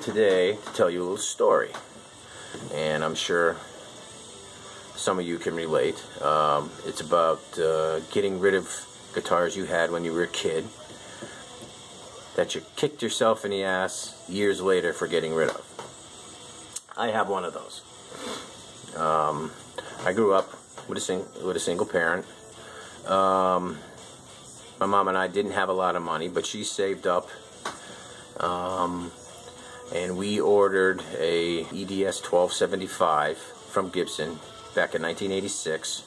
today to tell you a little story, and I'm sure some of you can relate. It's about getting rid of guitars you had when you were a kid that you kicked yourself in the ass years later for getting rid of. I have one of those. I grew up with a single parent. My mom and I didn't have a lot of money, but she saved up, and we ordered a EDS1275 from Gibson back in 1986.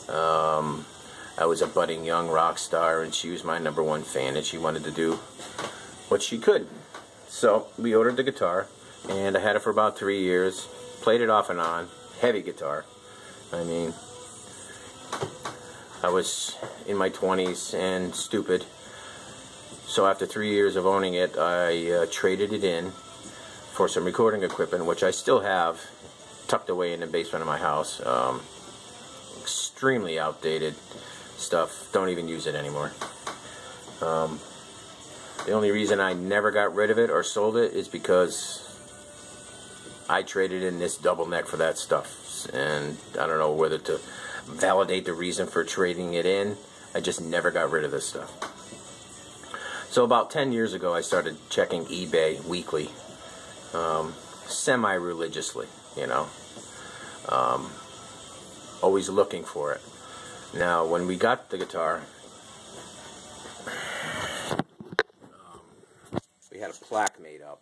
I was a budding young rock star, and she was my #1 fan, and she wanted to do what she could. So we ordered the guitar, and I had it for about 3 years. Played it off and on. Heavy guitar. I mean, I was in my 20s and stupid. So after 3 years of owning it, I traded it in for some recording equipment, which I still have tucked away in the basement of my house. Extremely outdated stuff. Don't even use it anymore. The only reason I never got rid of it or sold it is because I traded in this double neck for that stuff, and I don't know whether to validate the reason for trading it in. I just never got rid of this stuff. So about 10 years ago, I started checking eBay weekly, semi-religiously, you know, always looking for it. Now, when we got the guitar, we had a plaque made up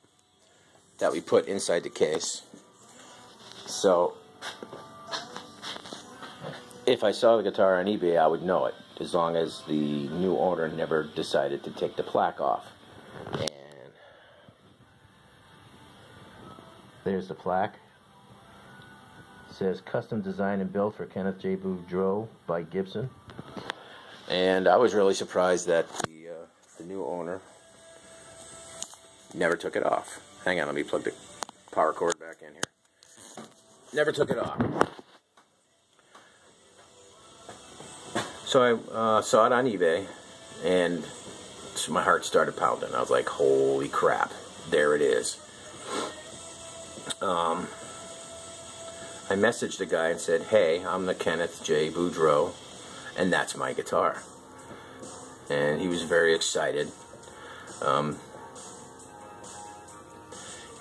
that we put inside the case. So if I saw the guitar on eBay, I would know it, as long as the new owner never decided to take the plaque off. And there's the plaque. It says custom designed and built for Kenneth J. Boudreau by Gibson. And I was really surprised that the new owner never took it off. Hang on, let me plug the power cord back in here. Never took it off. So I saw it on eBay, and so my heart started pounding. I was like, holy crap, there it is. I messaged the guy and said, hey, I'm the Kenneth J. Boudreau, and that's my guitar. And he was very excited.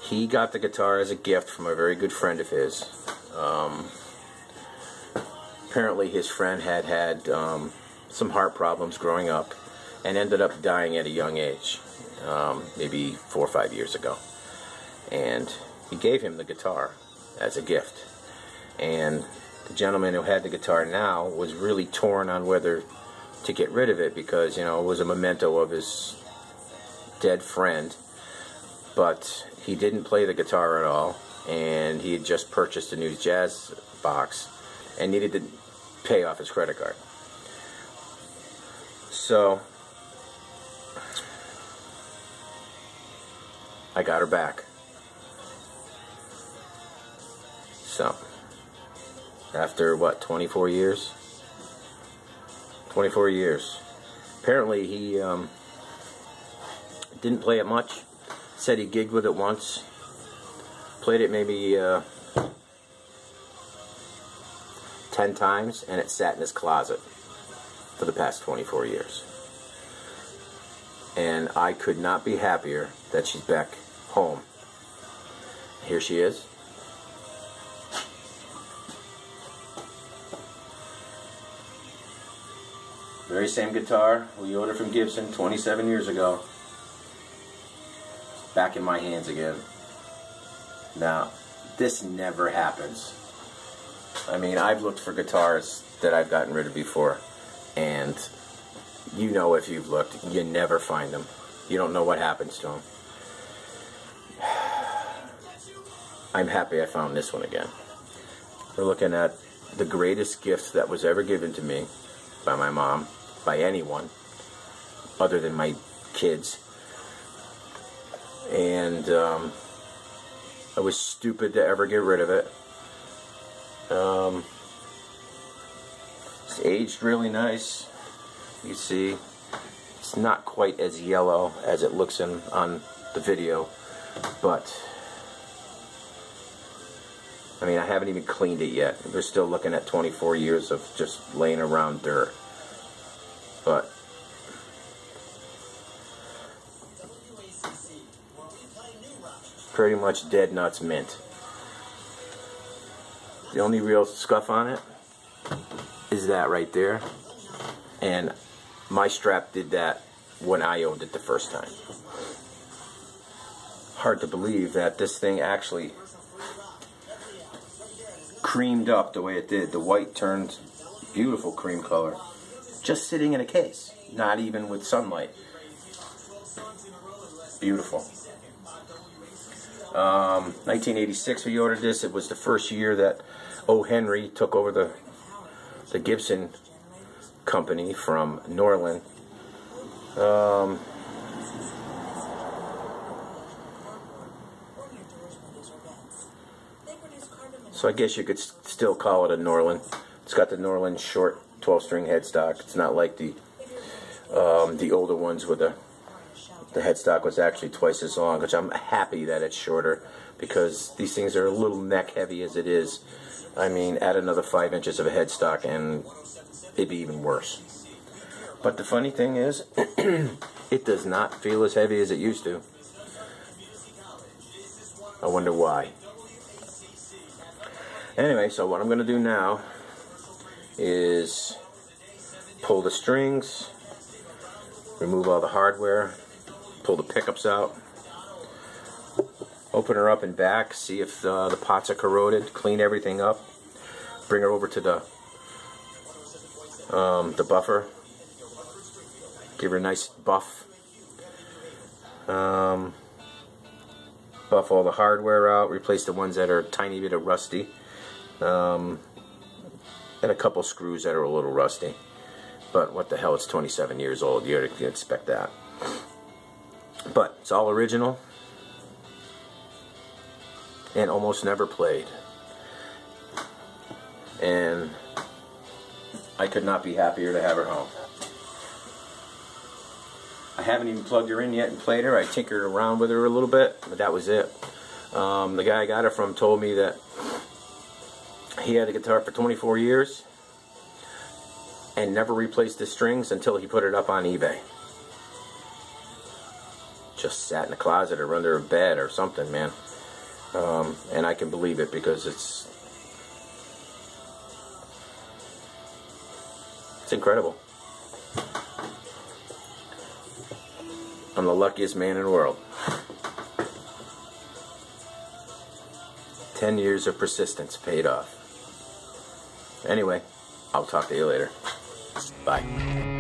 He got the guitar as a gift from a very good friend of his. Apparently his friend had some heart problems growing up and ended up dying at a young age, maybe 4 or 5 years ago. And he gave him the guitar as a gift. And the gentleman who had the guitar now was really torn on whether to get rid of it because, you know, it was a memento of his dead friend. But he didn't play the guitar at all, and he had just purchased a new jazz box and needed to pay off his credit card. So I got her back. So after what, 24 years? 24 years. Apparently he didn't play it much. Said he gigged with it once. Played it maybe 10 times, and it sat in his closet for the past 24 years. And I could not be happier that she's back home. Here she is. Very same guitar we ordered from Gibson 27 years ago. Back in my hands again. Now, this never happens. I mean, I've looked for guitars that I've gotten rid of before, and you know, if you've looked, you never find them. You don't know what happens to them. I'm happy I found this one again. We're looking at the greatest gift that was ever given to me by my mom, by anyone other than my kids. And I was stupid to ever get rid of it. It's aged really nice. You see, it's not quite as yellow as it looks on the video, But I mean, I haven't even cleaned it yet. We're still looking at 24 years of just laying around dirt. But pretty much dead nuts mint. The only real scuff on it is that right there. And my strap did that when I owned it the first time. Hard to believe that this thing actually creamed up the way it did. The white turned beautiful cream color. Just sitting in a case. Not even with sunlight. Beautiful. 1986 we ordered this. It was the first year that O. Henry took over the Gibson company from Norlin. So I guess you could still call it a Norlin. It's got the Norlin short 12-string headstock. It's not like the older ones where the headstock was actually twice as long, which I'm happy that it's shorter because these things are a little neck heavy as it is. I mean, add another 5 inches of a headstock and it'd be even worse. But the funny thing is, it does not feel as heavy as it used to. I wonder why. Anyway, so what I'm going to do now is pull the strings, remove all the hardware, pull the pickups out, open her up and back, see if the pots are corroded, clean everything up, bring her over to the buffer, give her a nice buff, buff all the hardware out, replace the ones that are a tiny bit of rusty, and a couple screws that are a little rusty. But what the hell, it's 27 years old, you'd expect that. But it's all original and almost never played. And I could not be happier to have her home. I haven't even plugged her in yet and played her. I tinkered around with her a little bit, but that was it. The guy I got her from told me that he had the guitar for 24 years and never replaced the strings until he put it up on eBay. Just sat in a closet or under a bed or something, man. And I can believe it because it's incredible. I'm the luckiest man in the world. 10 years of persistence paid off. Anyway, I'll talk to you later. Bye.